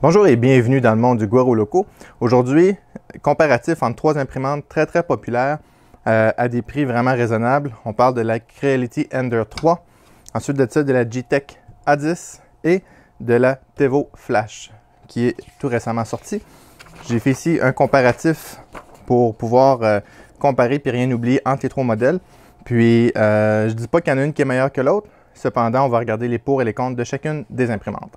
Bonjour et bienvenue dans le monde du Guaro Loco. Aujourd'hui, comparatif entre trois imprimantes très populaires à des prix vraiment raisonnables. On parle de la Creality Ender 3, ensuite de ça de la Geeetech A10 et de la Tevo Flash qui est tout récemment sortie. J'ai fait ici un comparatif pour pouvoir comparer puis rien oublier entre les trois modèles. Puis je ne dis pas qu'il y en a une qui est meilleure que l'autre, cependant on va regarder les pour et les contre de chacune des imprimantes.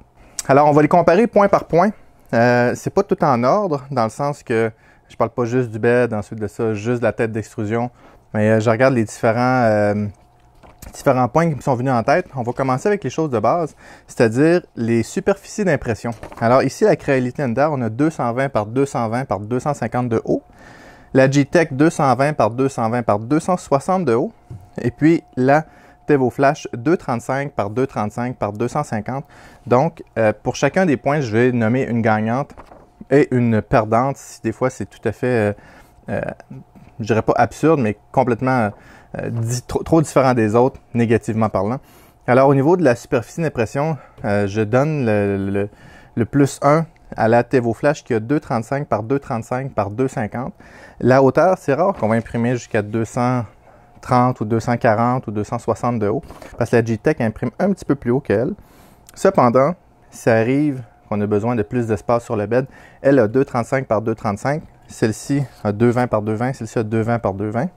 Alors, on va les comparer point par point. C'est pas tout en ordre, dans le sens que je parle pas juste du bed, ensuite de ça, juste de la tête d'extrusion. Mais je regarde les différents points qui me sont venus en tête. On va commencer avec les choses de base, c'est-à-dire les superficies d'impression. Alors ici, la Creality Ender, on a 220 par 220 par 250 de haut. La Geeetech 220 par 220 par 260 de haut. Et puis la Tevo Flash 235 par 235 par 250. Donc, pour chacun des points, je vais nommer une gagnante et une perdante. Si des fois, c'est tout à fait, je dirais pas absurde, mais complètement trop différent des autres, négativement parlant. Alors, au niveau de la superficie d'impression, je donne le plus 1 à la Tevo Flash qui a 235 par 235 par 250. La hauteur, c'est rare qu'on va imprimer jusqu'à 230 ou 240 ou 260 de haut, parce que la Geeetech imprime un petit peu plus haut qu'elle. Cependant, ça arrive qu'on a besoin de plus d'espace sur le bed. Elle a 235 par 235, celle-ci a 220 par 220, celle-ci a 220 par 220.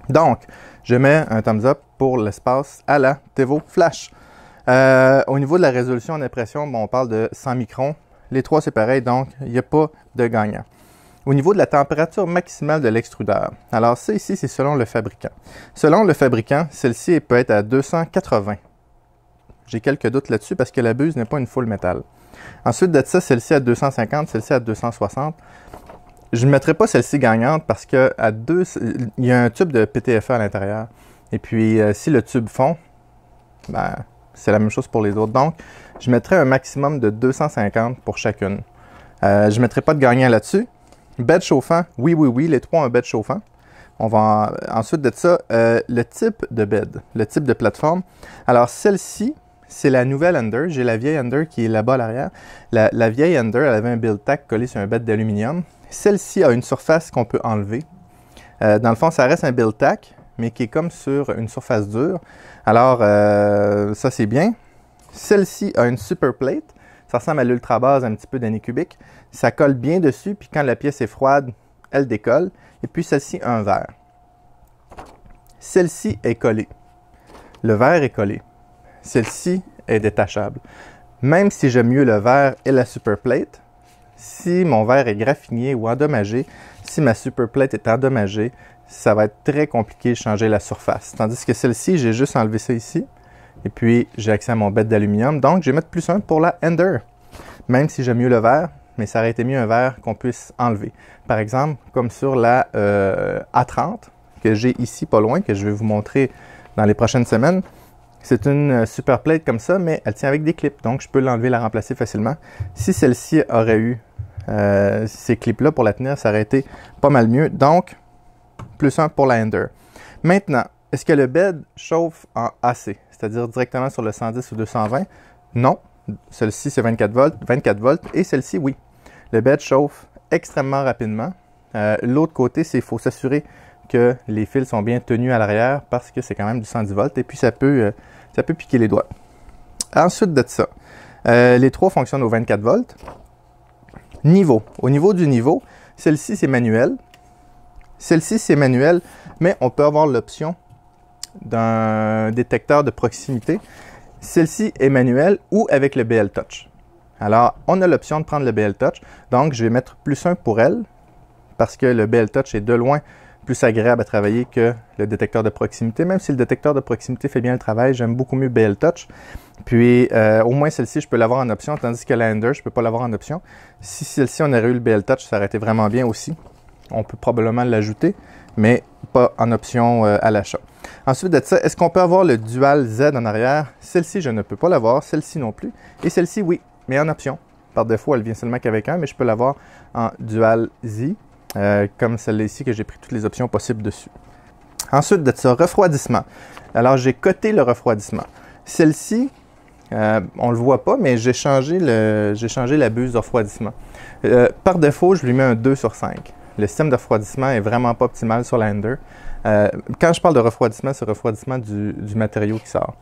Donc, je mets un thumbs up pour l'espace à la Tevo Flash. Au niveau de la résolution d'impression, bon, on parle de 100 microns. Les trois, c'est pareil, donc il n'y a pas de gagnant. Au niveau de la température maximale de l'extrudeur, alors ça ici, c'est selon le fabricant. Selon le fabricant, celle-ci peut être à 280. J'ai quelques doutes là-dessus parce que la buse n'est pas une full métal. Ensuite de ça, celle-ci à 250, celle-ci à 260. Je ne mettrai pas celle-ci gagnante parce que il y a un tube de PTFE à l'intérieur. Et puis, si le tube fond, ben, c'est la même chose pour les autres. Donc, je mettrai un maximum de 250 pour chacune. Je ne mettrai pas de gagnant là-dessus. Bed chauffant, oui, les trois ont un bed chauffant. On va ensuite de ça, le type de bed, le type de plateforme. Alors, celle-ci, c'est la nouvelle Ender. J'ai la vieille Ender qui est là-bas à l'arrière. La vieille Ender, elle avait un build tack collé sur un bed d'aluminium. Celle-ci a une surface qu'on peut enlever. Dans le fond, ça reste un build tack, mais qui est comme sur une surface dure. Alors, ça, c'est bien. Celle-ci a une super plate. Ça ressemble à l'ultra base, un petit peu d'Anycubic. Ça colle bien dessus, puis quand la pièce est froide, elle décolle. Et puis celle-ci a un verre. Celle-ci est collée. Le verre est collé. Celle-ci est détachable. Même si j'aime mieux le verre et la super plate, si mon verre est graffiné ou endommagé, si ma super plate est endommagée, ça va être très compliqué de changer la surface. Tandis que celle-ci, j'ai juste enlevé ça ici. Et puis, j'ai accès à mon bed d'aluminium. Donc, je vais mettre plus 1 pour la Ender. Même si j'aime mieux le verre, mais ça aurait été mieux un verre qu'on puisse enlever. Par exemple, comme sur la A30, que j'ai ici pas loin, que je vais vous montrer dans les prochaines semaines. C'est une super plate comme ça, mais elle tient avec des clips. Donc, je peux l'enlever, la remplacer facilement. Si celle-ci aurait eu ces clips-là pour la tenir, ça aurait été pas mal mieux. Donc, plus 1 pour la Ender. Maintenant, est-ce que le bed chauffe en AC? C'est-à-dire directement sur le 110 ou 220? Non. Celle-ci, c'est 24 volts, et celle-ci, oui. Le bed chauffe extrêmement rapidement. L'autre côté, c'est qu'il faut s'assurer que les fils sont bien tenus à l'arrière parce que c'est quand même du 110 volts, et puis ça peut piquer les doigts. Ensuite de ça, les trois fonctionnent au 24 volts. Niveau. Au niveau du niveau, celle-ci, c'est manuel. Celle-ci, c'est manuel, mais on peut avoir l'option d'un détecteur de proximité. Celle-ci est manuelle ou avec le BL Touch. Alors, on a l'option de prendre le BL Touch. Donc, je vais mettre plus 1 pour elle parce que le BL Touch est de loin plus agréable à travailler que le détecteur de proximité. Même si le détecteur de proximité fait bien le travail, j'aime beaucoup mieux BL Touch. Puis, au moins celle-ci, je peux l'avoir en option, tandis que la Ender, je ne peux pas l'avoir en option. Si celle-ci, on aurait eu le BL Touch, ça aurait été vraiment bien aussi. On peut probablement l'ajouter, mais pas en option à l'achat. Ensuite de ça, est-ce qu'on peut avoir le Dual Z en arrière? Celle-ci, je ne peux pas l'avoir, celle-ci non plus. Et celle-ci, oui, mais en option. Par défaut, elle vient seulement qu'avec un, mais je peux l'avoir en Dual Z, comme celle-là ici, que j'ai pris toutes les options possibles dessus. Ensuite de ça, refroidissement. Alors, j'ai coté le refroidissement. Celle-ci, On le voit pas, mais j'ai changé la buse de refroidissement. Par défaut, je lui mets un 2 sur 5. Le système de refroidissement est vraiment pas optimal sur la Ender. Quand je parle de refroidissement, c'est le refroidissement du matériau qui sort.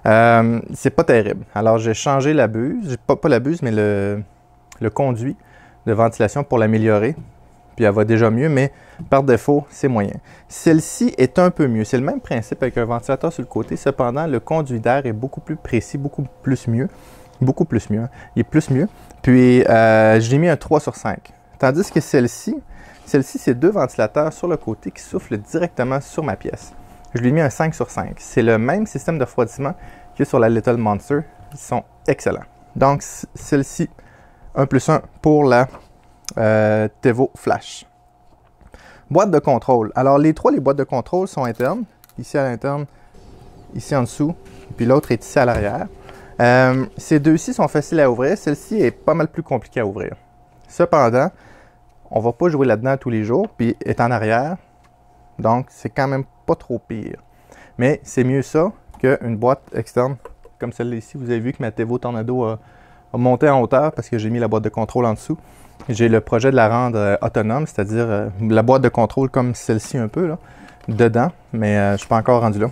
C'est pas terrible. Alors, j'ai changé la buse, pas la buse, mais le conduit de ventilation pour l'améliorer. Puis elle va déjà mieux, mais par défaut, c'est moyen. Celle-ci est un peu mieux. C'est le même principe avec un ventilateur sur le côté. Cependant, le conduit d'air est beaucoup plus précis, beaucoup plus mieux. Beaucoup plus mieux. Il est plus mieux. Puis, je l'ai mis un 3 sur 5. Tandis que celle-ci, c'est deux ventilateurs sur le côté qui soufflent directement sur ma pièce. Je lui ai mis un 5 sur 5. C'est le même système de refroidissement que sur la Little Monster. Ils sont excellents. Donc, celle-ci, 1 plus 1 pour la Tevo Flash. Boîte de contrôle. Alors, les boîtes de contrôle sont internes. Ici à l'interne, ici en dessous, puis l'autre est ici à l'arrière. Ces deux-ci sont faciles à ouvrir. Celle-ci est pas mal plus compliquée à ouvrir. Cependant, on ne va pas jouer là-dedans tous les jours, puis est en arrière. Donc, c'est quand même pas trop pire. Mais c'est mieux ça qu'une boîte externe comme celle-là ici. Vous avez vu que ma Tevo Tornado a monté en hauteur parce que j'ai mis la boîte de contrôle en dessous. J'ai le projet de la rendre autonome, c'est-à-dire la boîte de contrôle comme celle-ci un peu, là, dedans, mais je ne suis pas encore rendu là.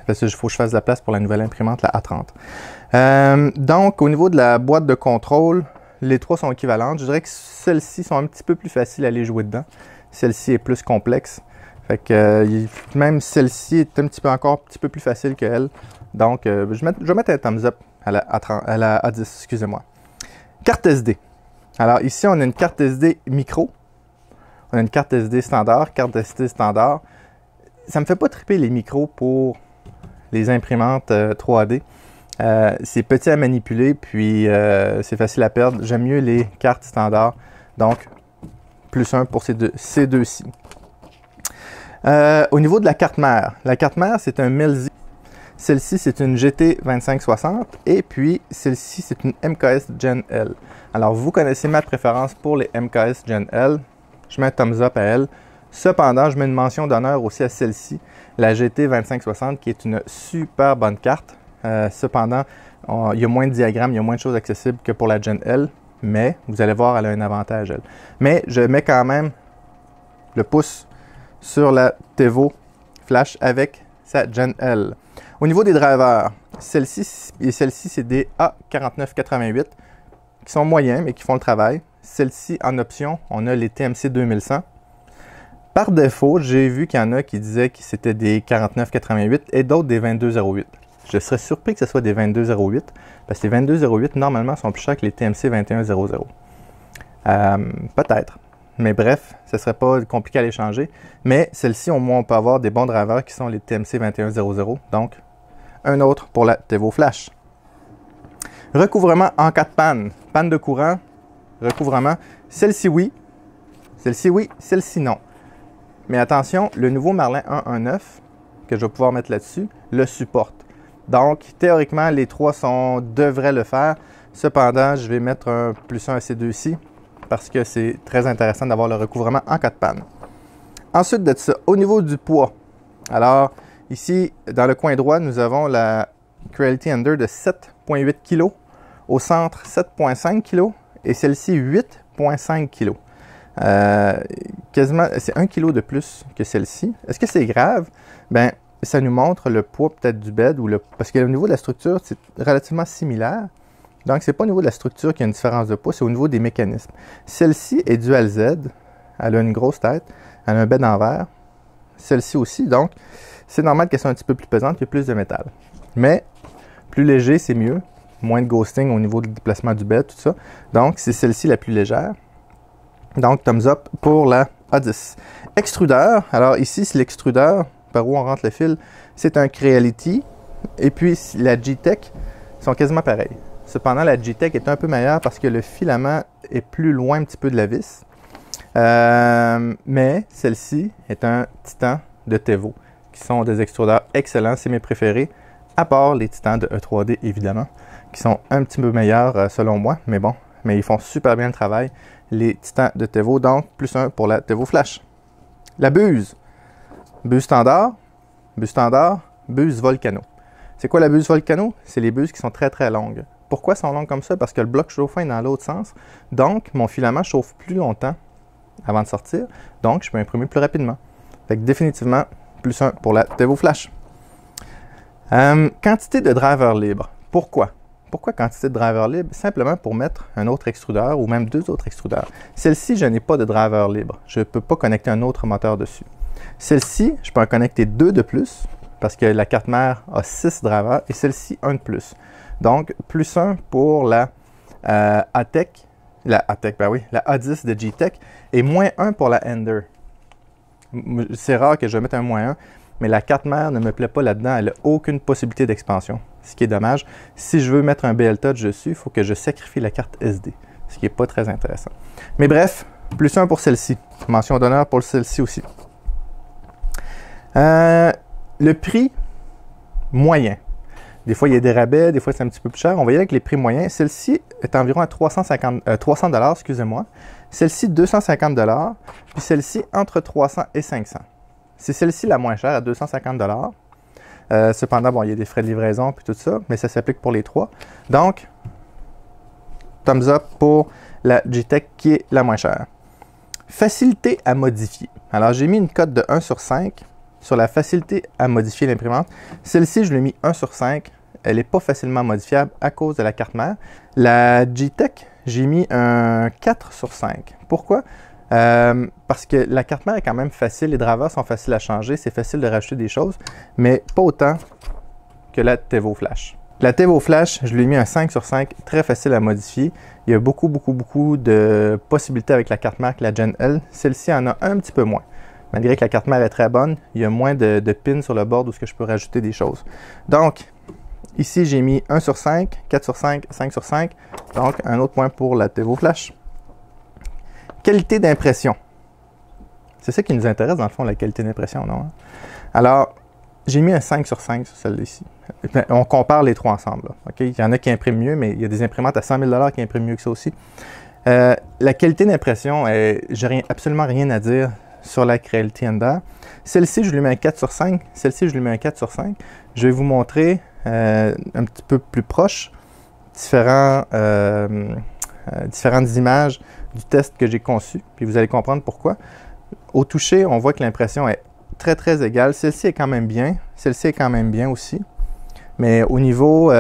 Parce qu'il faut que je fasse de la place pour la nouvelle imprimante, la A30. Donc, au niveau de la boîte de contrôle, les trois sont équivalentes. Je dirais que celles-ci sont un petit peu plus faciles à aller jouer dedans. Celle-ci est plus complexe. Fait que même celle-ci est encore un petit peu plus facile qu'elle. Donc, je vais mettre un thumbs up à la A10, excusez-moi. Carte SD. Alors ici, on a une carte SD micro. On a une carte SD standard, carte SD standard. Ça me fait pas triper les micros pour les imprimantes 3D. C'est petit à manipuler, puis c'est facile à perdre. J'aime mieux les cartes standards. Donc, plus 1 pour ces deux-ci. Au niveau de la carte mère c'est un Milzy. Celle-ci, c'est une GT 2560 et puis celle-ci, c'est une MKS Gen L. Alors, vous connaissez ma préférence pour les MKS Gen L. Je mets un thumbs up à elle. Cependant, je mets une mention d'honneur aussi à celle-ci, la GT 2560, qui est une super bonne carte. Cependant, il y a moins de diagrammes, il y a moins de choses accessibles que pour la Gen L, mais vous allez voir, elle a un avantage, elle. Mais je mets quand même le pouce sur la Tevo Flash avec sa Gen L. Au niveau des drivers, celle-ci et celle-ci, c'est des A4988 qui sont moyens, mais qui font le travail. Celle-ci, en option, on a les TMC 2100. Par défaut, j'ai vu qu'il y en a qui disaient que c'était des 4988 et d'autres des 2208. Je serais surpris que ce soit des 2208, parce que les 2208, normalement, sont plus chers que les TMC 2100. Peut-être. Mais bref, ce ne serait pas compliqué à les changer. Mais celle-ci, au moins, on peut avoir des bons drivers qui sont les TMC 2100. Donc, un autre pour la Tevo Flash. Recouvrement en cas de panne. Panne de courant, recouvrement. Celle-ci, oui. Celle-ci, oui. Celle-ci, non. Mais attention, le nouveau Marlin 119, que je vais pouvoir mettre là-dessus, le supporte. Donc, théoriquement, les trois devraient le faire. Cependant, je vais mettre un plus 1 à ces deux-ci parce que c'est très intéressant d'avoir le recouvrement en cas de panne. Ensuite de ça, au niveau du poids. Alors, ici, dans le coin droit, nous avons la Creality Ender de 7,8 kg. Au centre, 7,5 kg. Et celle-ci, 8,5 kg. Quasiment, c'est 1 kg de plus que celle-ci. Est-ce que c'est grave? Bien, ça nous montre le poids peut-être du bed. Parce qu'au niveau de la structure, c'est relativement similaire. Donc, ce n'est pas au niveau de la structure qu'il y a une différence de poids, c'est au niveau des mécanismes. Celle-ci est dual Z. Elle a une grosse tête. Elle a un bed en verre. Celle-ci aussi. Donc, c'est normal qu'elle soit un petit peu plus pesante, qu'il y a plus de métal. Mais, plus léger, c'est mieux. Moins de ghosting au niveau du déplacement du bed, tout ça. Donc, c'est celle-ci la plus légère. Donc, thumbs up pour la A10. Extrudeur. Alors, ici, c'est l'extrudeur. Par où on rentre le fil. C'est un Creality. Et puis, la G-Tech sont quasiment pareils. Cependant, la G-Tech est un peu meilleure parce que le filament est plus loin un petit peu de la vis. Mais celle-ci est un Titan de Tevo, qui sont des extrudeurs excellents. C'est mes préférés, à part les Titans de E3D, évidemment, qui sont un petit peu meilleurs selon moi. Mais bon, ils font super bien le travail. Les Titans de Tevo, donc plus 1 pour la Tevo Flash. La buse. Buse standard, buse Volcano. C'est quoi la buse Volcano? C'est les buses qui sont très très longues. Pourquoi elles sont longues comme ça? Parce que le bloc chauffant est dans l'autre sens. Donc, mon filament chauffe plus longtemps avant de sortir. Donc, je peux imprimer plus rapidement. Fait que définitivement, plus 1 pour la Tevo Flash. Quantité de driver libre. Pourquoi? Pourquoi quantité de driver libre? Simplement pour mettre un autre extrudeur ou même 2 autres extrudeurs. Celle-ci, je n'ai pas de driver libre. Je ne peux pas connecter un autre moteur dessus. Celle-ci, je peux en connecter 2 de plus parce que la carte mère a 6 drivers et celle-ci, 1 de plus. Donc, plus 1 pour la ATEC, la A10 de G-Tech et moins 1 pour la Ender. C'est rare que je mette un moins 1, mais la carte mère ne me plaît pas là-dedans. Elle n'a aucune possibilité d'expansion, ce qui est dommage. Si je veux mettre un BL Touch dessus, il faut que je sacrifie la carte SD, ce qui n'est pas très intéressant. Mais bref, plus 1 pour celle-ci. Mention d'honneur pour celle-ci aussi. Le prix moyen. Des fois, il y a des rabais, des fois, c'est un petit peu plus cher. On va y aller avec les prix moyens. Celle-ci est environ à 300 $, excusez-moi. Celle-ci, 250 $. Puis celle-ci, entre 300 et 500. C'est celle-ci la moins chère, à 250 $. Cependant, bon, il y a des frais de livraison puis tout ça, mais ça s'applique pour les trois. Donc, thumbs up pour la G-Tech qui est la moins chère. Facilité à modifier. Alors, j'ai mis une cote de 1 sur 5 sur la facilité à modifier l'imprimante. Celle-ci, je l'ai mis 1 sur 5. Elle n'est pas facilement modifiable à cause de la carte mère. La G-Tech, j'ai mis un 4 sur 5. Pourquoi? Parce que la carte mère est quand même facile, les drivers sont faciles à changer, c'est facile de rajouter des choses, mais pas autant que la Tevo Flash. La Tevo Flash, je lui ai mis un 5 sur 5, très facile à modifier. Il y a beaucoup de possibilités avec la carte mère que la Gen L. Celle-ci en a un petit peu moins. Malgré que la carte mère est très bonne, il y a moins de pins sur le board où je peux rajouter des choses. Donc, ici, j'ai mis 1 sur 5, 4 sur 5, 5 sur 5. Donc, un autre point pour la Tevo Flash. Qualité d'impression. C'est ça qui nous intéresse, dans le fond, la qualité d'impression, non? Alors, j'ai mis un 5 sur 5 sur celle-ci. On compare les trois ensemble. Là, okay? Il y en a qui impriment mieux, mais il y a des imprimantes à 100 000 $ qui impriment mieux que ça aussi. La qualité d'impression, j'ai absolument rien à dire sur la Creality Ender. Celle-ci, je lui mets un 4 sur 5. Celle-ci, je lui mets un 4 sur 5. Je vais vous montrer un petit peu plus proche différentes images du test que j'ai conçu, puis vous allez comprendre pourquoi. Au toucher, on voit que l'impression est très égale. Celle-ci est quand même bien. Celle-ci est quand même bien aussi. Mais au niveau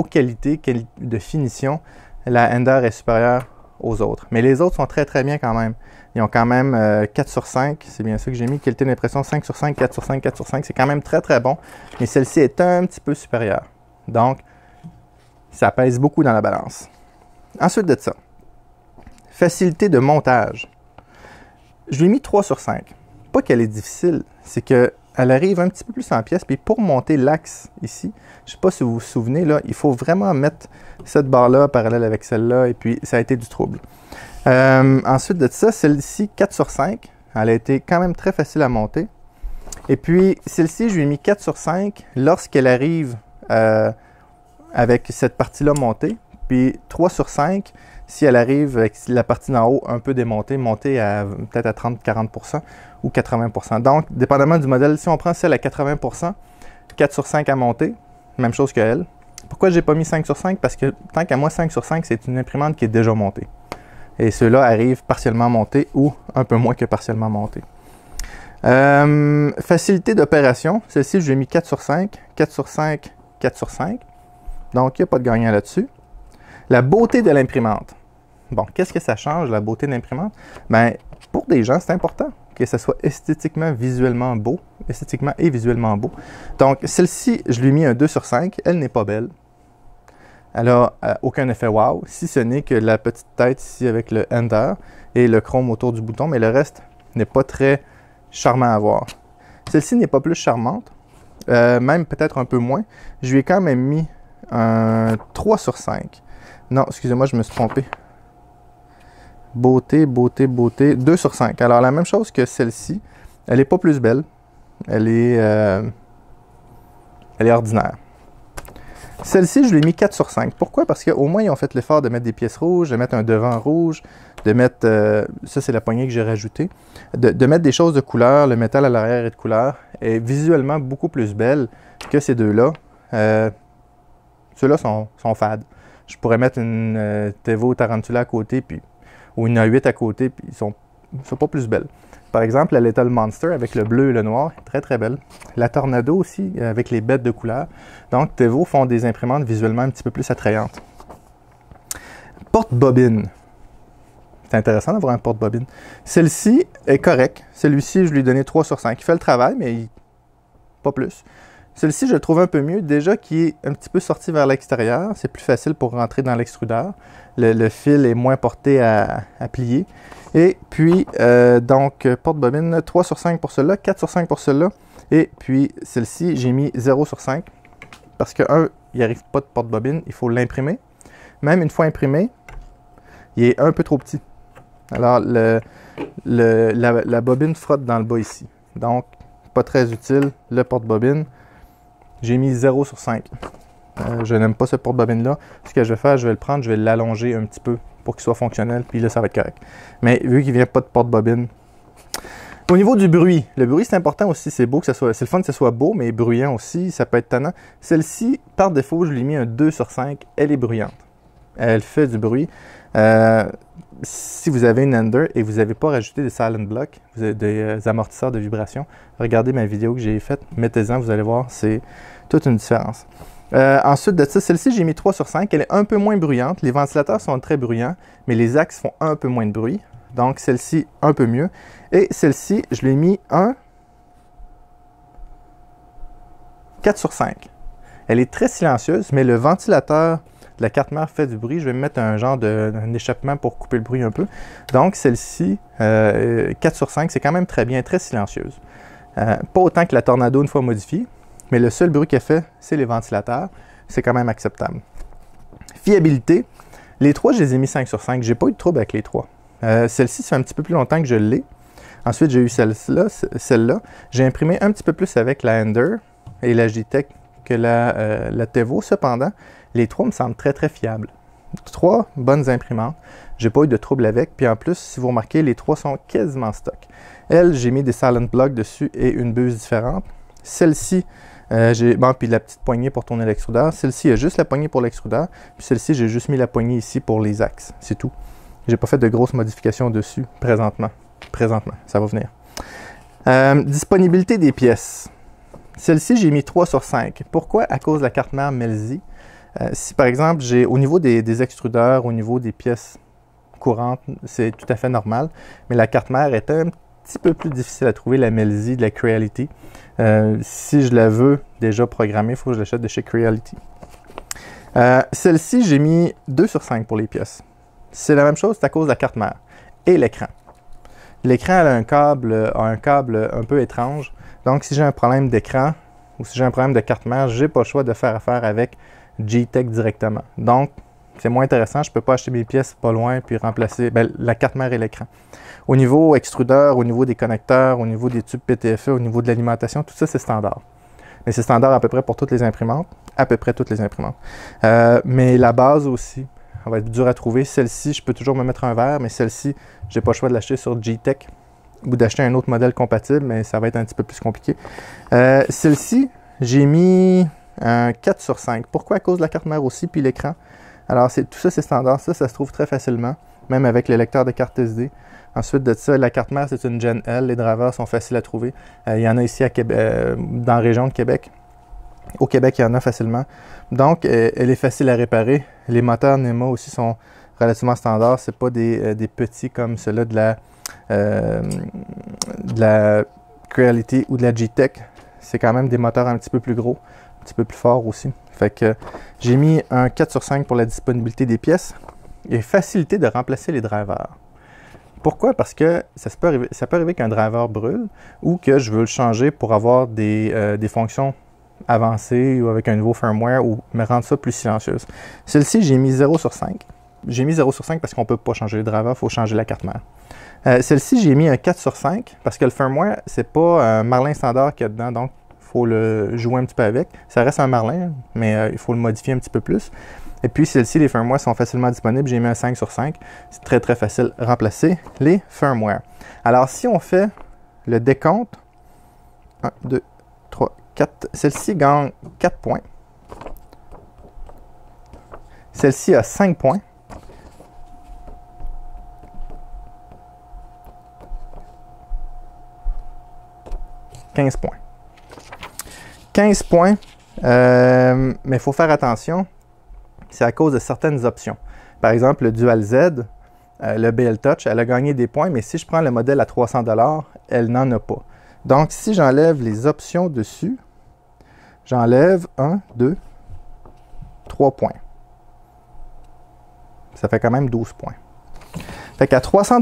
qualité de finition, la Ender est supérieure aux autres. Mais les autres sont très bien quand même. Ils ont quand même 4 sur 5. C'est bien ça que j'ai mis. Qualité d'impression 5 sur 5, 4 sur 5, 4 sur 5. C'est quand même très bon. Mais celle-ci est un petit peu supérieure. Donc, ça pèse beaucoup dans la balance. Ensuite de ça, facilité de montage. Je lui ai mis 3 sur 5. Pas qu'elle est difficile, c'est qu'elle arrive un petit peu plus en pièces. Puis pour monter l'axe ici, je ne sais pas si vous vous souvenez, là, il faut vraiment mettre cette barre-là parallèle avec celle-là. Et puis, ça a été du trouble. Ensuite de ça, celle-ci, 4 sur 5. Elle a été quand même très facile à monter. Et puis, celle-ci, je lui ai mis 4 sur 5 lorsqu'elle arrive avec cette partie-là montée. Puis 3 sur 5, si elle arrive avec la partie d'en haut un peu démontée, montée à peut-être à 30-40% ou 80%. Donc, dépendamment du modèle, si on prend celle à 80%, 4 sur 5 à monter, même chose que elle. Pourquoi je n'ai pas mis 5 sur 5? Parce que tant qu'à moi, 5 sur 5, c'est une imprimante qui est déjà montée. Et ceux-là arrivent partiellement montés ou un peu moins que partiellement montés. Facilité d'opération, celle-ci, je lui ai mis 4 sur 5, 4 sur 5, 4 sur 5. Donc, il n'y a pas de gagnant là-dessus. La beauté de l'imprimante. Bon, qu'est-ce que ça change, la beauté de l'imprimante? Bien, pour des gens, c'est important que ça soit esthétiquement, visuellement beau. Esthétiquement et visuellement beau. Donc, celle-ci, je lui ai mis un 2 sur 5. Elle n'est pas belle. Elle n'a aucun effet wow, si ce n'est que la petite tête ici avec le Ender et le chrome autour du bouton, mais le reste n'est pas très charmant à voir. Celle-ci n'est pas plus charmante, même peut-être un peu moins. Je lui ai quand même mis un 3 sur 5. Non, excusez-moi, je me suis trompé. Beauté, 2 sur 5. Alors, la même chose que celle-ci, elle n'est pas plus belle. Elle est ordinaire. Celle-ci, je lui ai mis 4 sur 5. Pourquoi? Parce qu'au moins, ils ont fait l'effort de mettre des pièces rouges, de mettre un devant rouge, de mettre... ça, c'est la poignée que j'ai rajoutée. De mettre des choses de couleur. Le métal à l'arrière est de couleur. Est visuellement beaucoup plus belle que ces deux-là. ceux-là sont fades. Je pourrais mettre une Tevo Tarantula à côté, ou une A8 à côté, puis ils sont pas plus belles. Par exemple, la Little Monster avec le bleu et le noir, très très belle. La Tornado aussi, avec les bêtes de couleurs. Donc, Tevo font des imprimantes visuellement un petit peu plus attrayantes. Porte-bobine. C'est intéressant d'avoir un porte-bobine. Celle-ci est correcte. Celui-ci, je lui ai donné 3 sur 5. Il fait le travail, mais pas plus. Celui-ci, je le trouve un peu mieux. Déjà qu'il est un petit peu sorti vers l'extérieur, c'est plus facile pour rentrer dans l'extrudeur. Le fil est moins porté à plier. Et puis, donc, porte-bobine, 3 sur 5 pour celle-là, 4 sur 5 pour celle-là. Et puis, celle-ci, j'ai mis 0 sur 5. Parce que, il n'arrive pas de porte-bobine, il faut l'imprimer. Même une fois imprimé, il est un peu trop petit. Alors, la bobine frotte dans le bas ici. Donc, pas très utile, le porte-bobine. J'ai mis 0 sur 5. Je n'aime pas ce porte-bobine-là. Ce que je vais faire, je vais le prendre, je vais l'allonger un petit peu pour qu'il soit fonctionnel, puis là, ça va être correct. Mais vu qu'il ne vient pas de porte-bobine. Au niveau du bruit, le bruit, c'est important aussi. C'est beau que ça soit, c'est le fun que ça soit beau, mais bruyant aussi, ça peut être tannant. Celle-ci, par défaut, je lui ai mis un 2 sur 5. Elle est bruyante. Elle fait du bruit. Si vous avez une Ender et vous n'avez pas rajouté des silent blocks, vous avez des amortisseurs de vibration, regardez ma vidéo que j'ai faite, mettez-en, vous allez voir, c'est toute une différence. Ensuite de ça, celle-ci, j'ai mis 3 sur 5. Elle est un peu moins bruyante. Les ventilateurs sont très bruyants, mais les axes font un peu moins de bruit. Donc, celle-ci, un peu mieux. Et celle-ci, je l'ai mis un 4 sur 5. Elle est très silencieuse, mais le ventilateur de la carte mère fait du bruit. Je vais me mettre un genre d'un échappement pour couper le bruit un peu. Donc, celle-ci, 4 sur 5, c'est quand même très bien, très silencieuse. Pas autant que la Tornado une fois modifiée, mais le seul bruit qu'elle fait, c'est les ventilateurs. C'est quand même acceptable. Fiabilité, les trois, je les ai mis 5 sur 5. J'ai pas eu de trouble avec les trois. Celle-ci, ça fait un petit peu plus longtemps que je l'ai. Ensuite, j'ai eu celle-là. J'ai imprimé un petit peu plus avec la Ender et la JTech que la Tevo. Cependant, les trois me semblent très, très fiables. 3 bonnes imprimantes. J'ai pas eu de trouble avec. Puis en plus, si vous remarquez, les 3 sont quasiment stock. Elle, j'ai mis des silent blocks dessus et une buse différente. Celle-ci, puis la petite poignée pour tourner l'extrudeur. Celle-ci, il y a juste la poignée pour l'extrudeur. Puis celle-ci, j'ai juste mis la poignée ici pour les axes. C'est tout. J'ai pas fait de grosses modifications dessus présentement. Ça va venir. Disponibilité des pièces. Celle-ci, j'ai mis 3 sur 5. Pourquoi? À cause de la carte mère Melzi. Si par exemple, j'ai au niveau des extrudeurs, au niveau des pièces courantes, c'est tout à fait normal. Mais la carte mère est un petit peu plus difficile à trouver, la Melzi de la Creality. Si je la veux déjà programmée, il faut que je l'achète de chez Creality. Celle-ci, j'ai mis 2 sur 5 pour les pièces. C'est la même chose, c'est à cause de la carte mère et l'écran. L'écran a un câble un peu étrange. Donc, si j'ai un problème d'écran ou si j'ai un problème de carte mère, je n'ai pas le choix de faire affaire avec JTech directement. Donc, c'est moins intéressant. Je ne peux pas acheter mes pièces pas loin puis remplacer la carte mère et l'écran. Au niveau extrudeur, au niveau des connecteurs, au niveau des tubes PTFE, au niveau de l'alimentation, tout ça, c'est standard. Mais c'est standard à peu près pour toutes les imprimantes. À peu près toutes les imprimantes. Mais la base aussi, ça va être dur à trouver. Celle-ci, je peux toujours me mettre un verre, mais celle-ci, je n'ai pas le choix de l'acheter sur JTech ou d'acheter un autre modèle compatible, mais ça va être un petit peu plus compliqué. Celle-ci, j'ai mis un 4 sur 5. Pourquoi? À cause de la carte mère aussi, puis l'écran. Alors, tout ça, c'est standard. Ça se trouve très facilement, même avec le lecteur de carte SD. Ensuite de ça, la carte mère, c'est une Gen L. Les drivers sont faciles à trouver. Il y en a ici à Québec, dans la région de Québec. Au Québec, il y en a facilement. Donc, elle est facile à réparer. Les moteurs NEMA aussi sont relativement standards. Ce n'est pas des petits comme ceux-là de la Creality ou de la JTech. C'est quand même des moteurs un petit peu plus gros, un petit peu plus forts aussi. Fait que j'ai mis un 4 sur 5 pour la disponibilité des pièces et facilité de remplacer les drivers. Pourquoi? Parce que ça peut arriver qu'un driver brûle ou que je veux le changer pour avoir des fonctions avancées ou avec un nouveau firmware ou me rendre ça plus silencieuse. Celle-ci, j'ai mis 0 sur 5. J'ai mis 0 sur 5 parce qu'on ne peut pas changer les drivers, il faut changer la carte mère. Celle-ci, j'ai mis un 4 sur 5 parce que le firmware, c'est pas un Marlin standard qu'il y a dedans, donc il faut le jouer un petit peu avec. Ça reste un Marlin, mais il faut le modifier un petit peu plus. Et puis celle-ci, les firmware sont facilement disponibles. J'ai mis un 5 sur 5. C'est très très facile de remplacer les firmware. Alors si on fait le décompte, 1, 2, 3, 4, celle-ci gagne 4 points. Celle-ci a 5 points. « 15 points. 15 points, mais il faut faire attention. C'est à cause de certaines options. Par exemple, le Dual Z, le BL Touch, elle a gagné des points, mais si je prends le modèle à 300 $, elle n'en a pas. Donc, si j'enlève les options dessus, j'enlève 1, 2, 3 points. Ça fait quand même 12 points. Fait qu'à 300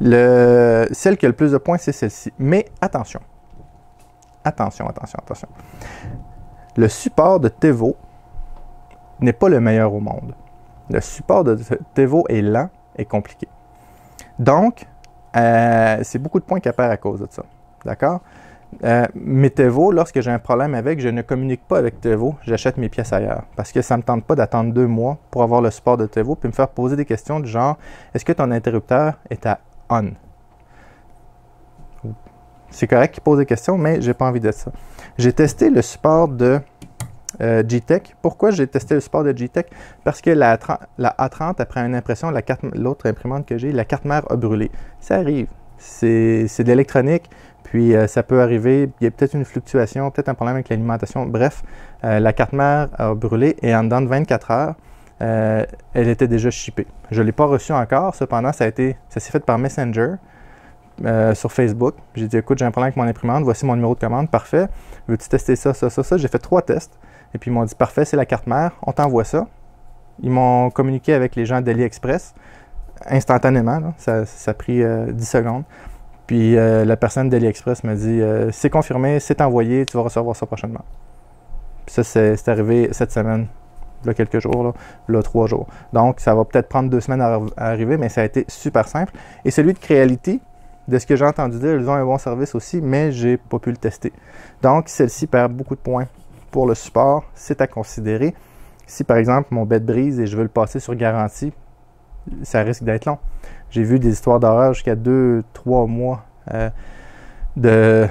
$, celle qui a le plus de points, c'est celle-ci. Mais attention. Attention. Le support de Tevo n'est pas le meilleur au monde. Le support de Tevo est lent et compliqué. Donc, c'est beaucoup de points qu'elle perd à cause de ça. D'accord? Mais Tevo, lorsque j'ai un problème avec, je ne communique pas avec Tevo, j'achète mes pièces ailleurs. Parce que ça ne me tente pas d'attendre 2 mois pour avoir le support de Tevo puis me faire poser des questions du genre « Est-ce que ton interrupteur est à on ?» C'est correct qu'il pose des questions, mais je n'ai pas envie de ça. J'ai testé le support de G-Tech. Pourquoi j'ai testé le support de G-Tech? Parce que la A30, après une impression, l'autre imprimante que j'ai, la carte mère a brûlé. Ça arrive. C'est de l'électronique, puis ça peut arriver. Il y a peut-être une fluctuation, peut-être un problème avec l'alimentation. Bref, la carte mère a brûlé et en dedans de 24 heures, elle était déjà shippée. Je ne l'ai pas reçue encore. Cependant, ça s'est fait par Messenger. Sur Facebook. J'ai dit, écoute, j'ai un problème avec mon imprimante, voici mon numéro de commande, parfait. Veux-tu tester ça? J'ai fait 3 tests. Et puis ils m'ont dit, parfait, c'est la carte mère, on t'envoie ça. Ils m'ont communiqué avec les gens d'AliExpress instantanément. Là. Ça a pris 10 secondes. Puis la personne d'AliExpress m'a dit, c'est confirmé, c'est envoyé, tu vas recevoir ça prochainement. Puis ça, c'est arrivé cette semaine. Là, quelques jours, là 3 jours. Donc, ça va peut-être prendre 2 semaines à arriver, mais ça a été super simple. Et celui de Creality, de ce que j'ai entendu dire, ils ont un bon service aussi, mais je n'ai pas pu le tester. Donc, celle-ci perd beaucoup de points pour le support. C'est à considérer. Si, par exemple, mon bed brise et je veux le passer sur garantie, ça risque d'être long. J'ai vu des histoires d'horreur jusqu'à 2-3 mois de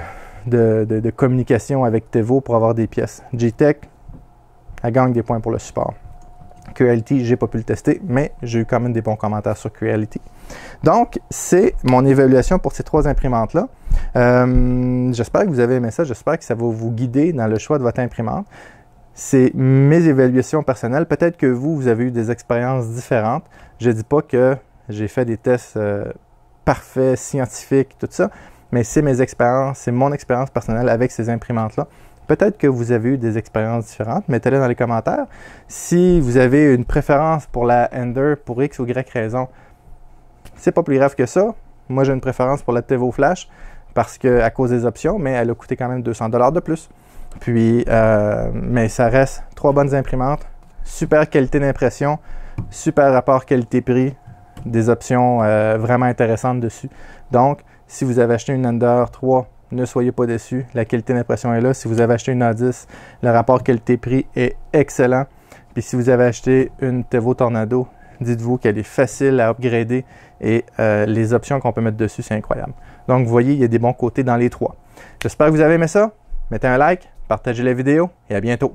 communication avec Tevo pour avoir des pièces. G-Tech, elle gagne des points pour le support. Creality, je n'ai pas pu le tester, mais j'ai eu quand même des bons commentaires sur Creality. Donc, c'est mon évaluation pour ces 3 imprimantes-là. J'espère que vous avez aimé ça. J'espère que ça va vous guider dans le choix de votre imprimante. C'est mes évaluations personnelles. Peut-être que vous avez eu des expériences différentes. Je ne dis pas que j'ai fait des tests parfaits, scientifiques, tout ça, mais c'est mes expériences, c'est mon expérience personnelle avec ces imprimantes-là. Peut-être que vous avez eu des expériences différentes, mettez-les dans les commentaires. Si vous avez une préférence pour la Ender pour X ou Y raison, c'est pas plus grave que ça. Moi, j'ai une préférence pour la Tevo Flash parce que à cause des options, mais elle a coûté quand même 200 $ de plus. Puis, mais ça reste 3 bonnes imprimantes, super qualité d'impression, super rapport qualité-prix, des options vraiment intéressantes dessus. Donc, si vous avez acheté une Ender 3, ne soyez pas déçus, la qualité d'impression est là. Si vous avez acheté une A10, le rapport qualité-prix est excellent. Puis si vous avez acheté une Tevo Tornado, dites-vous qu'elle est facile à upgrader et les options qu'on peut mettre dessus, c'est incroyable. Donc, vous voyez, il y a des bons côtés dans les 3. J'espère que vous avez aimé ça. Mettez un like, partagez la vidéo et à bientôt.